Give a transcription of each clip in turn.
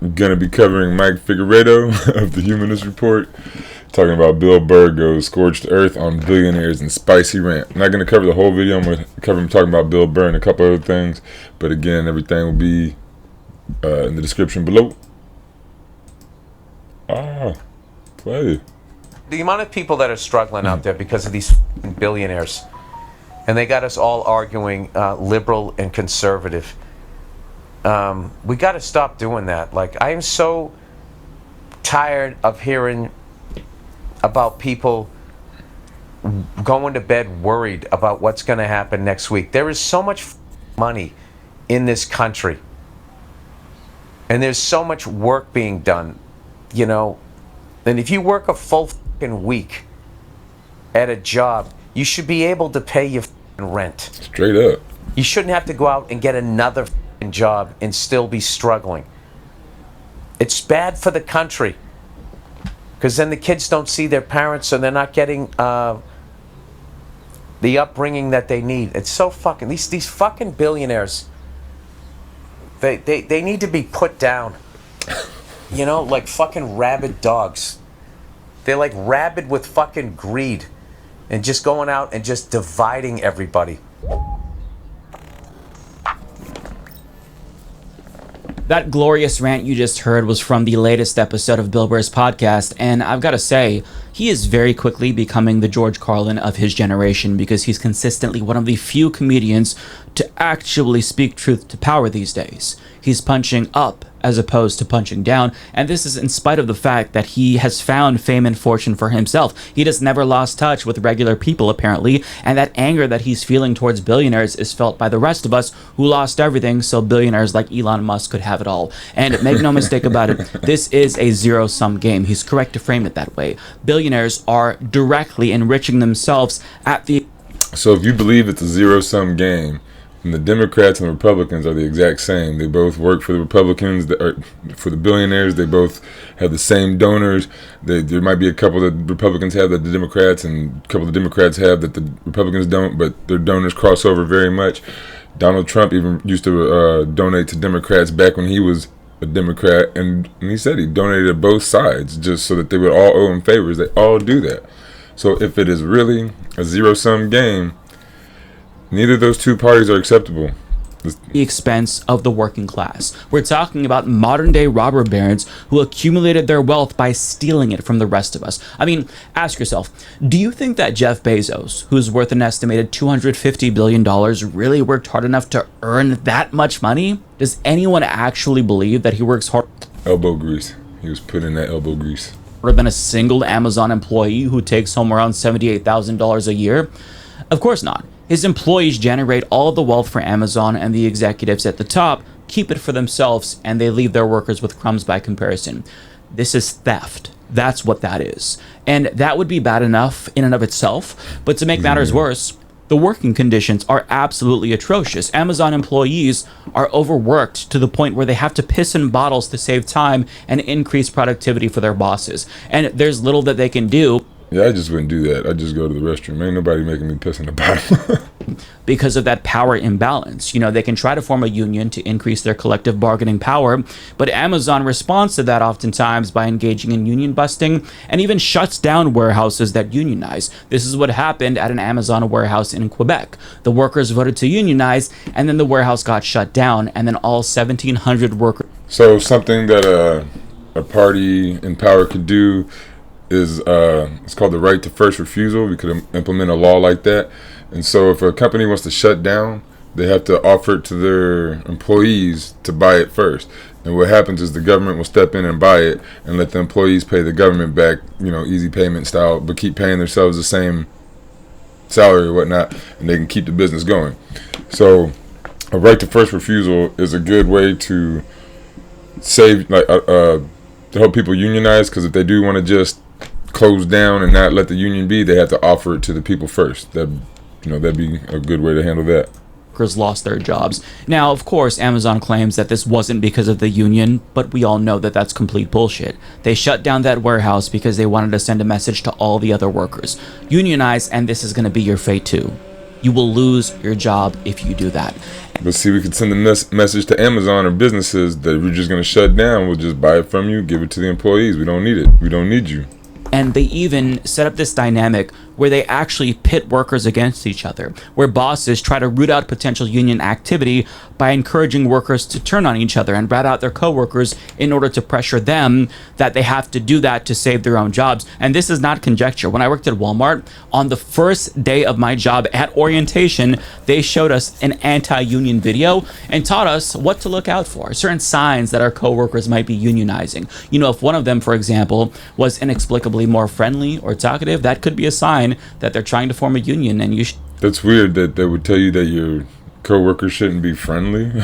going to be covering Mike Figueredo of the Humanist Report, talking about Bill Burr goes scorched earth on billionaires and spicy rant. I'm not going to cover the whole video. I'm going to cover him talking about Bill Burr and a couple other things. But again, everything will be in the description below. Play. The amount of people that are struggling out there because of these billionaires, and they got us all arguing liberal and conservative. We got to stop doing that. Like, I am so tired of hearing about people going to bed worried about what's going to happen next week. There is so much money in this country, and there's so much work being done, you know. And if you work a full week at a job, you should be able to pay your rent. Straight up. You shouldn't have to go out and get another job and still be struggling. It's bad for the country, because then the kids don't see their parents and they're not getting the upbringing that they need. It's so fucking, these fucking billionaires, they need to be put down. You know, like fucking rabid dogs. They're like rabid with fucking greed and just going out and just dividing everybody. That glorious rant you just heard was from the latest episode of Bill Burr's podcast, and I've got to say, he is very quickly becoming the George Carlin of his generation, because he's consistently one of the few comedians to actually speak truth to power these days. He's punching up as opposed to punching down, and this is in spite of the fact that he has found fame and fortune for himself. He just never lost touch with regular people, apparently, and that anger that he's feeling towards billionaires is felt by the rest of us who lost everything so billionaires like Elon Musk could have it all. And make no mistake about it, this is a zero-sum game. He's correct to frame it that way. Billionaires are directly enriching themselves at the... So if you believe it's a zero-sum game, and the Democrats and the Republicans are the exact same. They both work for the Republicans, for the billionaires. They both have the same donors. There might be a couple that Republicans have that the Democrats, and a couple the Democrats have that the Republicans don't, but their donors cross over very much. Donald Trump even used to donate to Democrats back when he was a Democrat, and he said he donated to both sides just so that they would all owe him favors. They all do that. So if it is really a zero-sum game, neither of those two parties are acceptable. The expense of the working class. We're talking about modern-day robber barons who accumulated their wealth by stealing it from the rest of us. I mean, ask yourself, do you think that Jeff Bezos, who's worth an estimated $250 billion, really worked hard enough to earn that much money? Does anyone actually believe that he works hard? Elbow grease. He was put in that elbow grease. Than a single Amazon employee who takes home around $78,000 a year? Of course not. His employees generate all of the wealth for Amazon, and the executives at the top keep it for themselves, and they leave their workers with crumbs by comparison. This is theft. That's what that is. And that would be bad enough in and of itself, but to make matters worse, the working conditions are absolutely atrocious. Amazon employees are overworked to the point where they have to piss in bottles to save time and increase productivity for their bosses. And there's little that they can do. Yeah, I just wouldn't do that. I'd just go to the restroom. Ain't nobody making me piss in the bottle. Because of that power imbalance. You know, they can try to form a union to increase their collective bargaining power, but Amazon responds to that oftentimes by engaging in union busting and even shuts down warehouses that unionize. This is what happened at an Amazon warehouse in Quebec. The workers voted to unionize, and then the warehouse got shut down, and then all 1,700 workers... So something that a party in power could do is it's called the right to first refusal. We could implement a law like that. And so if a company wants to shut down, they have to offer it to their employees to buy it first. And what happens is the government will step in and buy it and let the employees pay the government back, you know, easy payment style, but keep paying themselves the same salary or whatnot, and they can keep the business going. So a right to first refusal is a good way to save, like, to help people unionize, because if they do want to just close down and not let the union be, they have to offer it to the people first. That'd be a good way to handle that. Workers lost their jobs. Now, of course, Amazon claims that this wasn't because of the union, but we all know that that's complete bullshit. They shut down that warehouse because they wanted to send a message to all the other workers. Unionize, and this is going to be your fate too. You will lose your job if you do that. But see, we could send the message to Amazon or businesses that we're just going to shut down. We'll just buy it from you, give it to the employees. We don't need it. We don't need you. And they even set up this dynamic where they actually pit workers against each other, where bosses try to root out potential union activity by encouraging workers to turn on each other and rat out their coworkers in order to pressure them that they have to do that to save their own jobs. And this is not conjecture. When I worked at Walmart, on the first day of my job at orientation, they showed us an anti-union video and taught us what to look out for, certain signs that our coworkers might be unionizing. You know, if one of them, for example, was inexplicably more friendly or talkative, that could be a sign that they're trying to form a union, and you That's weird that they would tell you that your coworkers shouldn't be friendly.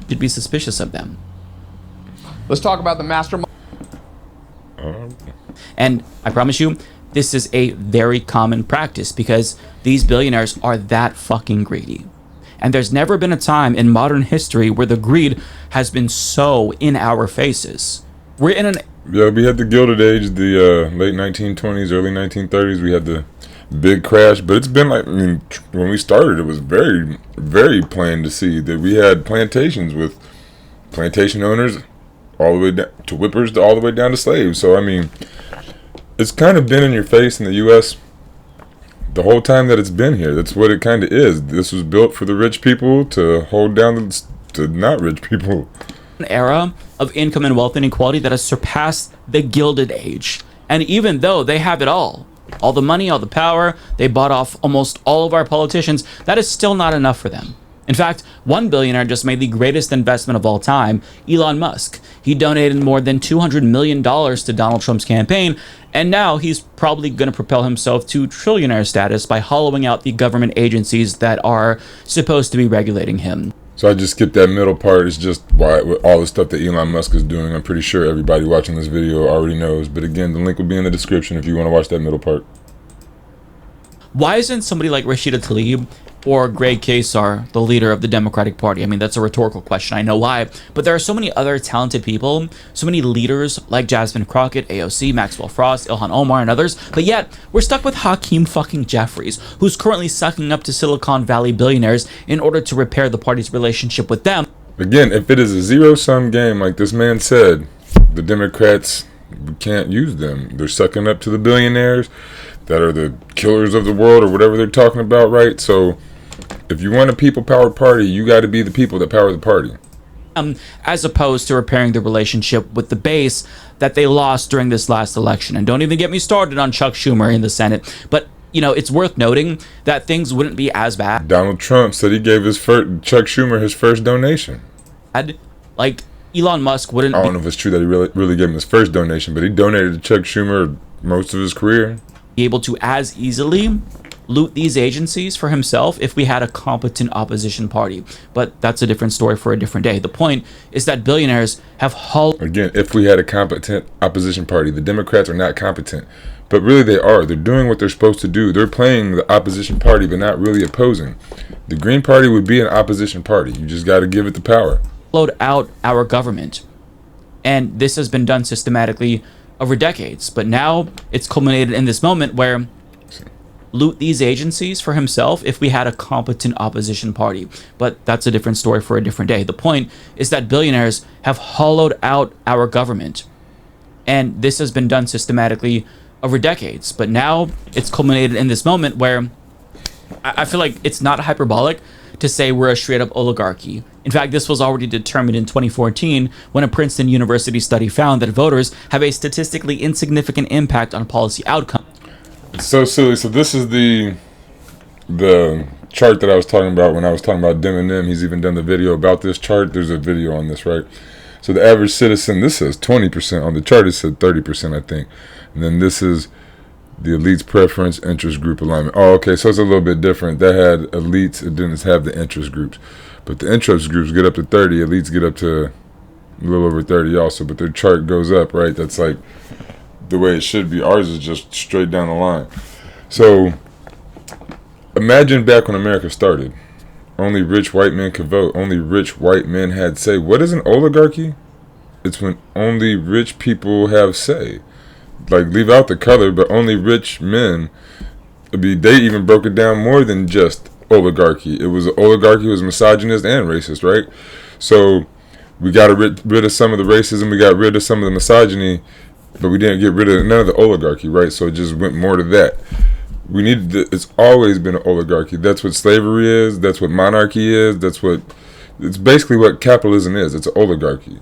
should be suspicious of them. Let's talk about the mastermind. And I promise you, this is a very common practice because these billionaires are that fucking greedy. And there's never been a time in modern history where the greed has been so in our faces. We're in an Yeah, we had the Gilded Age, the late 1920s, early 1930s. We had the big crash, but it's been like, I mean, when we started, it was very, very plain to see that we had plantations with plantation owners all the way down to whippers, all the way down to slaves. So, I mean, it's kind of been in your face in the U.S. the whole time that it's been here. That's what it kind of is. This was built for the rich people to hold down to not rich people. An era of income and wealth inequality that has surpassed the Gilded Age. And even though they have it all the money, all the power, they bought off almost all of our politicians, that is still not enough for them. In fact, one billionaire just made the greatest investment of all time, Elon Musk. He donated more than $200 million to Donald Trump's campaign, and now he's probably going to propel himself to trillionaire status by hollowing out the government agencies that are supposed to be regulating him. So I just skipped that middle part. It's just why with all the stuff that Elon Musk is doing. I'm pretty sure everybody watching this video already knows. But again, the link will be in the description if you want to watch that middle part. Why isn't somebody like Rashida Tlaib or Greg Kasar the leader of the Democratic Party? I mean, that's a rhetorical question. I know why. But there are so many other talented people, so many leaders like Jasmine Crockett, AOC, Maxwell Frost, Ilhan Omar, and others. But yet, we're stuck with Hakeem fucking Jeffries, who's currently sucking up to Silicon Valley billionaires in order to repair the party's relationship with them. Again, if it is a zero-sum game, like this man said, the Democrats, we can't use them. They're sucking up to the billionaires that are the killers of the world or whatever they're talking about, right? So if you want a people-powered party, you got to be the people that power the party. As opposed to repairing the relationship with the base that they lost during this last election. And don't even get me started on Chuck Schumer in the Senate. But, you know, it's worth noting that things wouldn't be as bad. Donald Trump said he gave Chuck Schumer his first donation. Like, Elon Musk wouldn't I don't know if it's true that he really gave him his first donation, but he donated to Chuck Schumer most of his career. be able to as easily loot these agencies for himself if we had a competent opposition party. But that's a different story for a different day. The point is that billionaires have Again, if we had a competent opposition party, the Democrats are not competent. But really they are. They're doing what they're supposed to do. They're playing the opposition party, but not really opposing. The Green Party would be an opposition party. You just got to give it the power. hollowed out our government. And this has been done systematically over decades. But now it's culminated in this moment where loot these agencies for himself if we had a competent opposition party. But that's a different story for a different day. The point is that billionaires have hollowed out our government. And this has been done systematically over decades. But now it's culminated in this moment where I feel like it's not hyperbolic to say we're a straight up oligarchy. In fact, this was already determined in 2014 when a Princeton University study found that voters have a statistically insignificant impact on policy outcomes. It's so silly. So this is the chart that I was talking about when I was talking about Dim and Nim. He's even done the video about this chart. There's a video on this, right? So the average citizen, this says 20%. On the chart it said 30%, I think. And then this is the elites preference interest group alignment. Oh, okay, so it's a little bit different. That had elites, it didn't have the interest groups. But the interest groups get up to 30, elites get up to a little over 30 also. But their chart goes up, right? That's like the way it should be. Ours is just straight down the line. So imagine back when America started. Only rich white men could vote. Only rich white men had say. What is an oligarchy? It's when only rich people have say. Like, leave out the color, but only rich men. They even broke it down more than just oligarchy. It was an oligarchy. It was misogynist and racist, right? So we got rid of some of the racism. We got rid of some of the misogyny, but we didn't get rid of none of the oligarchy, right? So it just went more to that. We needed. It's always been an oligarchy. That's what slavery is. That's what monarchy is. It's basically what capitalism is. It's an oligarchy.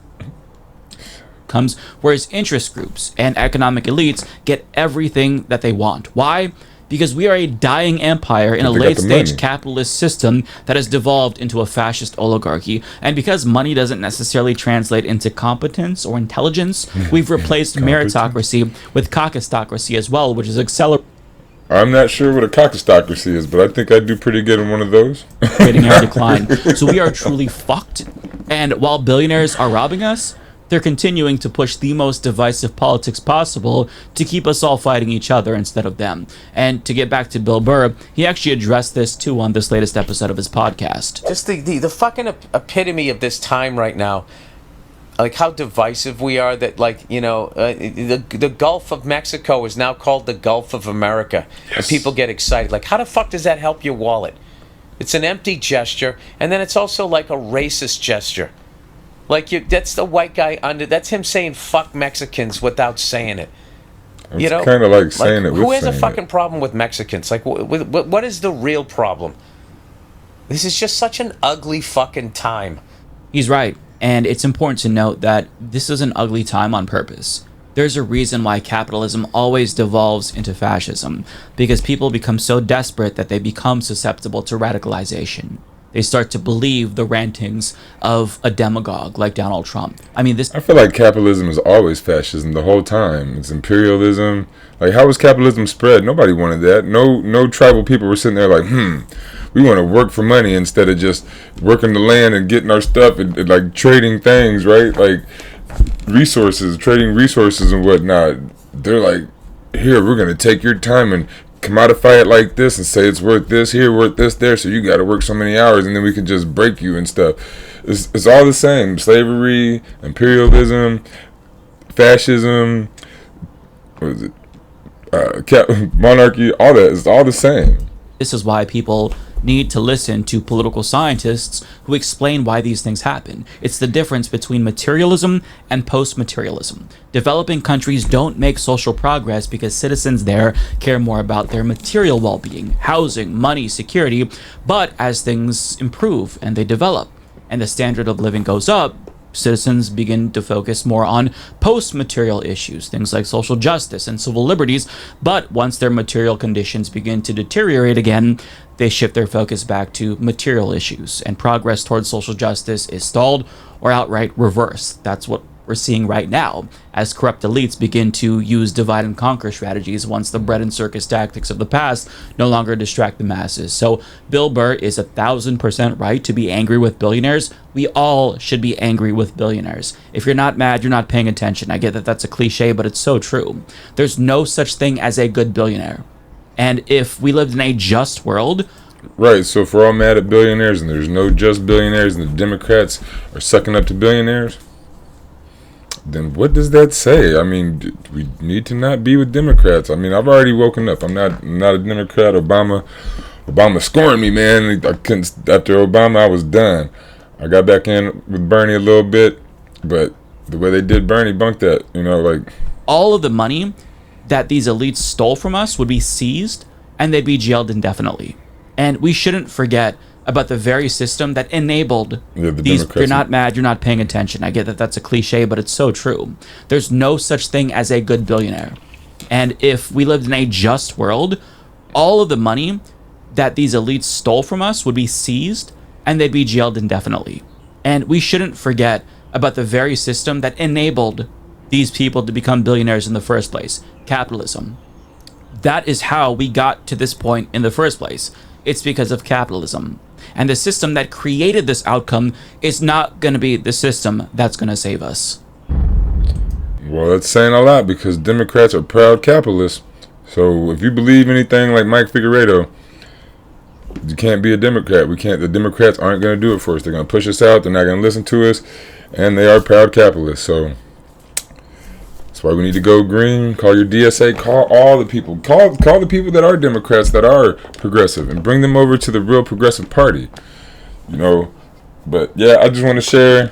Comes whereas interest groups and economic elites get everything that they want. Why? Because we are a dying empire in a late-stage capitalist system that has devolved into a fascist oligarchy. And because money doesn't necessarily translate into competence or intelligence, we've replaced meritocracy with caucustocracy as well, which is accelerating. I'm not sure what a caucustocracy is, but I think I do pretty good in one of those. Our decline. So we are truly fucked. And while billionaires are robbing us, they're continuing to push the most divisive politics possible to keep us all fighting each other instead of them. And to get back to Bill Burr, he actually addressed this too on this latest episode of his podcast. Just the fucking epitome of this time right now. Like how divisive we are, that the Gulf of Mexico is now called the Gulf of America. Yes. And people get excited. Like, how the fuck does that help your wallet? It's an empty gesture, and then it's also like a racist gesture. Like, that's the white guy that's him saying fuck Mexicans without saying it. It's kind of like saying it with who has a saying fucking it. problem with Mexicans? Like, what is the real problem? This is just such an ugly fucking time. He's right. And it's important to note that this is an ugly time on purpose. There's a reason why capitalism always devolves into fascism, because people become so desperate that they become susceptible to radicalization. They start to believe the rantings of a demagogue like Donald Trump. I feel like capitalism is always fascism the whole time. It's imperialism. Like, how was capitalism spread? Nobody wanted that. No tribal people were sitting there like, we want to work for money instead of just working the land and getting our stuff and like trading things, right? Like trading resources and whatnot. They're like, here, we're going to take your time and commodify it like this and say it's worth this here, worth this there, so you got to work so many hours and then we can just break you and stuff. It's all the same. Slavery, imperialism, fascism, what is it? Monarchy, all that is all the same. This is why people need to listen to political scientists who explain why these things happen. It's the difference between materialism and post-materialism. Developing countries don't make social progress because citizens there care more about their material well-being, housing, money, security, but as things improve and they develop and the standard of living goes up, citizens begin to focus more on post-material issues, things like social justice and civil liberties, but once their material conditions begin to deteriorate again, they shift their focus back to material issues, and progress towards social justice is stalled or outright reversed. That's what we're seeing right now, as corrupt elites begin to use divide and conquer strategies once the bread and circus tactics of the past no longer distract the masses. So Bill Burr is 1,000% right to be angry with billionaires. We all should be angry with billionaires. If you're not mad, you're not paying attention. I get that that's a cliche, but it's so true. There's no such thing as a good billionaire. And if we lived in a just world... Right, so if we're all mad at billionaires and there's no just billionaires and the Democrats are sucking up to billionaires, then what does that say? I mean, we need to not be with Democrats. I mean, I've already woken up. I'm not a Democrat. Obama scoring me, man. I couldn't, after Obama, I was done. I got back in with Bernie a little bit, but the way they did Bernie bunked that, like... All of the money that these elites stole from us would be seized, and they'd be jailed indefinitely. And we shouldn't forget about the very system that enabled these. You're not mad, you're not paying attention. I get that that's a cliche, but it's so true. There's no such thing as a good billionaire. And if we lived in a just world, all of the money that these elites stole from us would be seized, and they'd be jailed indefinitely. And we shouldn't forget about the very system that enabled these people to become billionaires in the first place, capitalism. That is how we got to this point in the first place. It's because of capitalism. And the system that created this outcome is not going to be the system that's going to save us. Well, that's saying a lot, because Democrats are proud capitalists. So if you believe anything like Mike Figueredo, you can't be a Democrat. The Democrats aren't going to do it for us. They're going to push us out. They're not going to listen to us. And they are proud capitalists. So That's why we need to go green. Call your DSA. Call all the people. Call the people that are Democrats, that are progressive, and bring them over to the real progressive party. You know. But yeah, I just want to share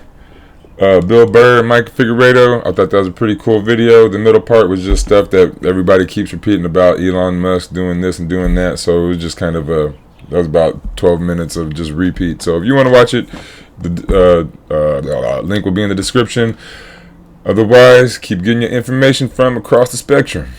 Bill Burr and Mike Figueredo. I thought that was a pretty cool video. The middle part was just stuff that everybody keeps repeating about Elon Musk doing this and doing that. So it was just kind of that was about 12 minutes of just repeat. So if you want to watch it, the link will be in the description. Otherwise, keep getting your information from across the spectrum.